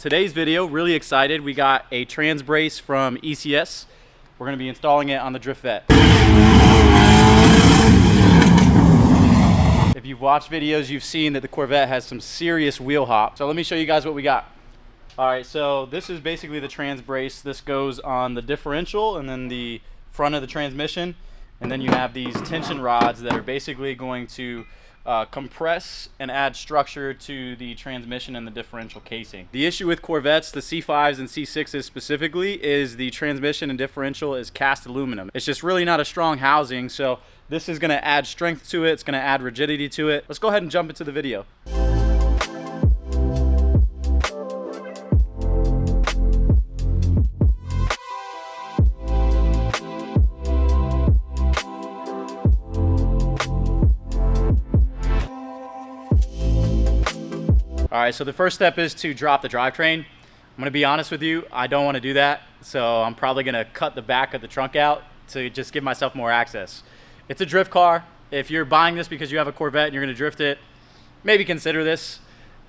today's video, really excited. We got a trans brace from ECS. We're going to be installing it on the Corvette. If you've watched videos, you've seen that the Corvette has some serious wheel hop. So let me show you guys what we got. All right, so this is basically the trans brace. This goes on the differential and then the front of the transmission. And then you have these tension rods that are basically going to compress and add structure to the transmission and the differential casing. The issue with Corvettes, the C5s and C6s specifically, is the transmission and differential is cast aluminum. It's just really not a strong housing, so this is going to add strength to it. It's going to add rigidity to it. Let's go ahead and jump into the video. All right, so the first step is to drop the drivetrain. I'm gonna be honest with you, I don't wanna do that. So I'm probably gonna cut the back of the trunk out to just give myself more access. It's a drift car. If you're buying this because you have a Corvette and you're gonna drift it, maybe consider this.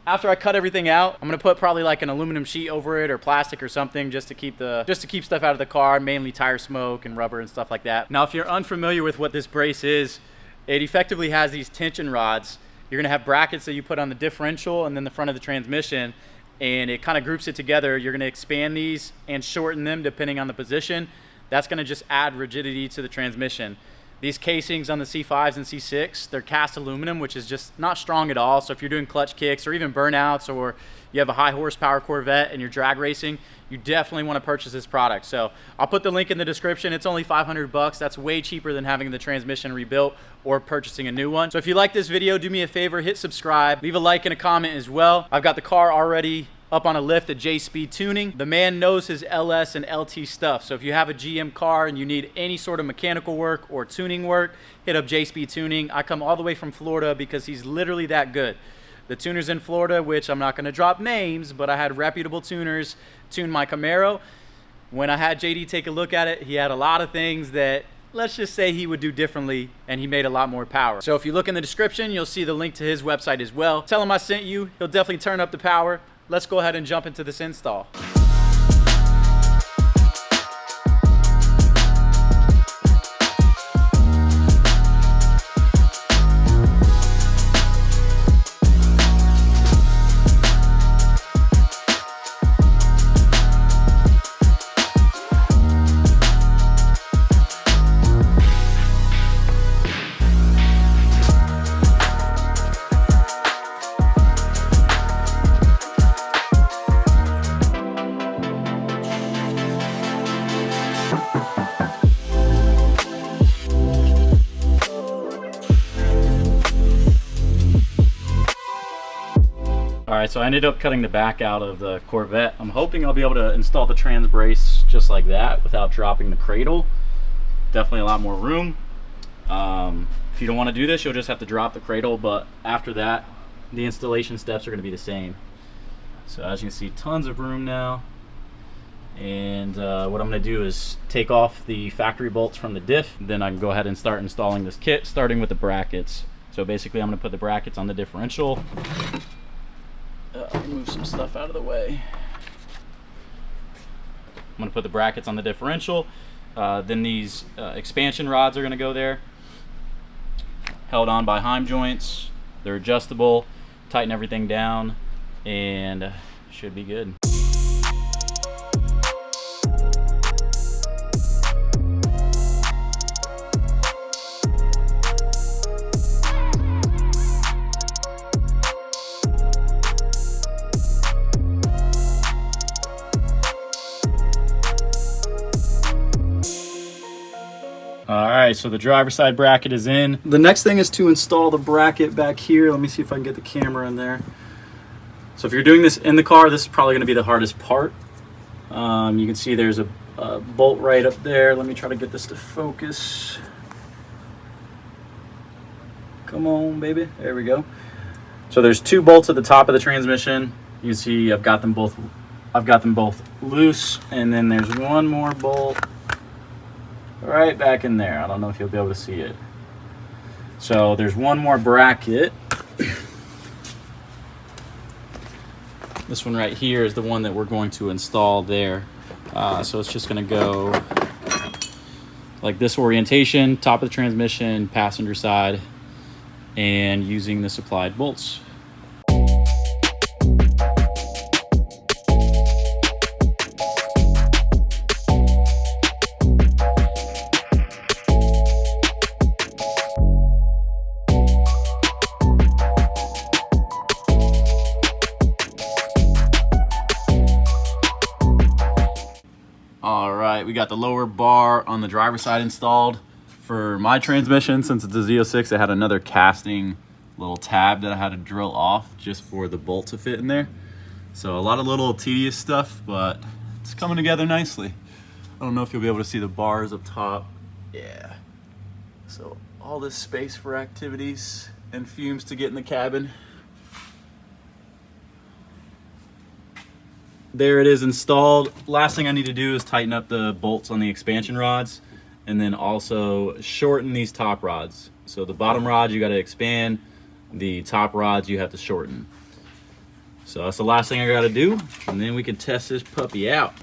After I cut everything out, I'm gonna put probably like an aluminum sheet over it or plastic or something just to keep stuff out of the car, mainly tire smoke and rubber and stuff like that. Now, if you're unfamiliar with what this brace is, it effectively has these tension rods. You're gonna have brackets that you put on the differential and then the front of the transmission, and it kind of groups it together. You're gonna expand these and shorten them depending on the position. That's gonna just add rigidity to the transmission. These casings on the C5s and C6, they're cast aluminum, which is just not strong at all. So if you're doing clutch kicks or even burnouts, or you have a high horsepower Corvette and you're drag racing, you definitely want to purchase this product. So I'll put the link in the description. It's only 500 bucks. That's way cheaper than having the transmission rebuilt or purchasing a new one. So if you like this video, do me a favor, hit subscribe, leave a like and a comment as well. I've got the car already up on a lift at J Speed Tuning. The man knows his LS and LT stuff. So if you have a GM car and you need any sort of mechanical work or tuning work, hit up J Speed Tuning. I come all the way from Florida because he's literally that good. The tuners in Florida, which I'm not gonna drop names, but I had reputable tuners tune my Camaro. When I had JD take a look at it, he had a lot of things that, let's just say, he would do differently, and he made a lot more power. So if you look in the description, you'll see the link to his website as well. Tell him I sent you. He'll definitely turn up the power. Let's go ahead and jump into this install. Alright, so I ended up cutting the back out of the Corvette. I'm hoping I'll be able to install the trans brace just like that without dropping the cradle. Definitely a lot more room. If you don't want to do this, you'll just have to drop the cradle, but after that, the installation steps are going to be the same. So as you can see, tons of room now. And what I'm going to do is take off the factory bolts from the diff. Then I can go ahead and start installing this kit, starting with the brackets. So basically, I'm going to put the brackets on the differential. Move some stuff out of the way. I'm going to put the brackets on the differential. Then these expansion rods are going to go there, held on by heim joints. They're adjustable. Tighten everything down, and should be good. Alright, so the driver's side bracket is in. The next thing is to install the bracket back here. Let me see if I can get the camera in there. So if you're doing this in the car, this is probably going to be the hardest part. You can see there's a bolt right up there. Let me try to get this to focus. Come on, baby. There we go. So there's two bolts at the top of the transmission. You can see I've got them both loose, and then there's one more bolt right back in there. I don't know if you'll be able to see it. So there's one more bracket. This This one right here is the one that we're going to install there. So it's just going to go like this orientation, top of the transmission, passenger side, and using the supplied bolts. All right, we got the lower bar on the driver's side installed. For my transmission, since it's a Z06, I had another casting little tab that I had to drill off just for the bolt to fit in there. So a lot of little tedious stuff, but it's coming together nicely. I don't know if you'll be able to see the bars up top. Yeah. So all this space for activities and fumes to get in the cabin. There it is installed. Last thing I need to do is tighten up the bolts on the expansion rods and then also shorten these top rods. So the bottom rods you got to expand, the top rods you have to shorten. So that's the last thing I got to do, and then we can test this puppy out.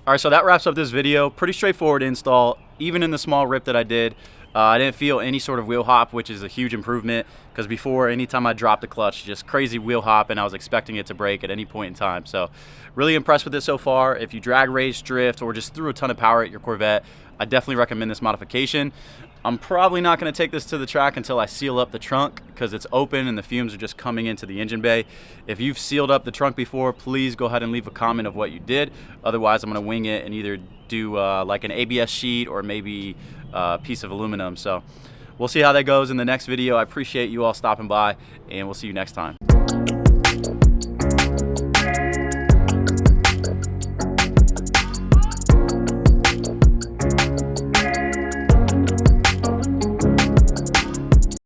All right, so that wraps up this video. Pretty straightforward install, even in the small rip that I did. I didn't feel any sort of wheel hop, which is a huge improvement, because before, anytime I dropped the clutch, just crazy wheel hop, and I was expecting it to break at any point in time. So really impressed with this so far. If you drag race, drift, or just threw a ton of power at your Corvette, I definitely recommend this modification. I'm probably not going to take this to the track until I seal up the trunk, because it's open and the fumes are just coming into the engine bay. If you've sealed up the trunk before, please go ahead and leave a comment of what you did. Otherwise, I'm going to wing it and either do like an ABS sheet or maybe a piece of aluminum. So we'll see how that goes in the next video. I appreciate you all stopping by, and we'll see you next time.